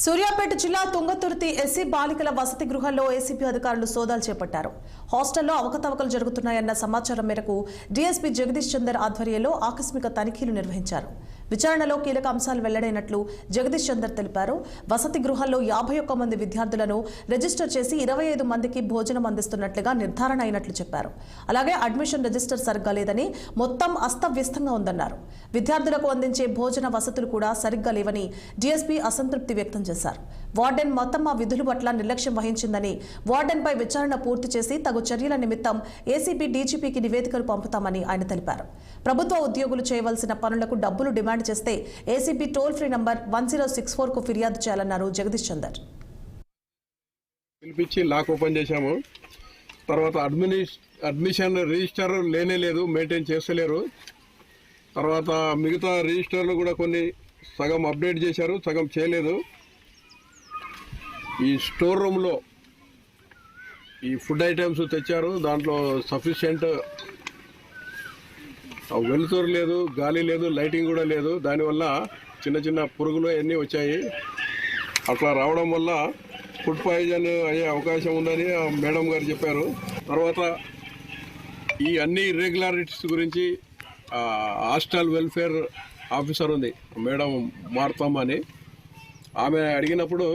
సూర్యాపేట జిల్లా తుంగతుర్తి ఎస్సీ బాలికల వసతి గృహంలో ఏసీబీ అధికారులు సోదాలు చేపట్టారు. హాస్టల్లో అవకతవకలు జరుగుతున్నాయన్న సమాచారం మేరకు డీఎస్పీ జగదీష్ చందర్ ఆధ్వర్యంలో ఆకస్మిక తనిఖీలు నిర్వహించారు. విచారణలో కీలక అంశాలు వెల్లడైనట్లు జగదీష్ చందర్ తెలిపారు. వసతి గృహంలో 51 మంది విద్యార్థులను రిజిస్టర్ చేసి 25 మందికి భోజనం అందిస్తున్నట్లుగా నిర్ధారణ అయినట్లు చెప్పారు. అలాగే అడ్మిషన్ రిజిస్టర్ సరిగ్గా లేదని, మొత్తం అస్తవ్యస్తంగా ఉందన్నారు. విద్యార్థులకు అందించే భోజన వసతులు కూడా సరిగ్గా లేవని డీఎస్పీ అసంతృప్తి వ్యక్తం చేశారు. వార్డెన్ మొత్తం ఆ విధుల పట్ల నిర్లక్ష్యం వహించిందని, వార్డెన్పై విచారణ పూర్తి చేసి తగు చర్యల నిమిత్తం ఏసీబీ డీజీపీకి నివేదికలు పంపుతామని ఆయన తెలిపారు. ప్రభుత్వ ఉద్యోగులు చేయవలసిన పనులకు డబ్బులు డిమాండ్ చేస్తే ఏసీబీ టోల్ ఫ్రీ నంబర్ 1064 కు ఫిర్యాదు చేయాలన్నారు జగదీష్ చందర్. పిలిపించి లాక్ ఓపెన్ చేశాము. తర్వాత అడ్మిషన్ రిజిస్టర్ లేదు, మెయింటైన్ చేస్తలేరు. తర్వాత మిగతా రిజిస్టర్లు కూడా కొన్ని సగం అప్డేట్ చేశారు, సగం చేయలేదు. ఈ స్టోర్ రూమ్లో ఈ ఫుడ్ ఐటమ్స్ తెచ్చారు, దాంట్లో సఫిషియెంట్ వెలుతురు లేదు, గాలి లేదు, లైటింగ్ కూడా లేదు. దానివల్ల చిన్న చిన్న పురుగులు అన్నీ వచ్చాయి. అట్లా రావడం వల్ల ఫుడ్ పాయిజన్ అయ్యే అవకాశం ఉందని మేడం గారు చెప్పారు. తర్వాత ఈ అన్ని ఇర్రెగ్యులారిటీస్ గురించి హాస్టల్ వెల్ఫేర్ ఆఫీసర్ ఉంది మేడం మార్తమ్మ అని, ఆమె అడిగినప్పుడు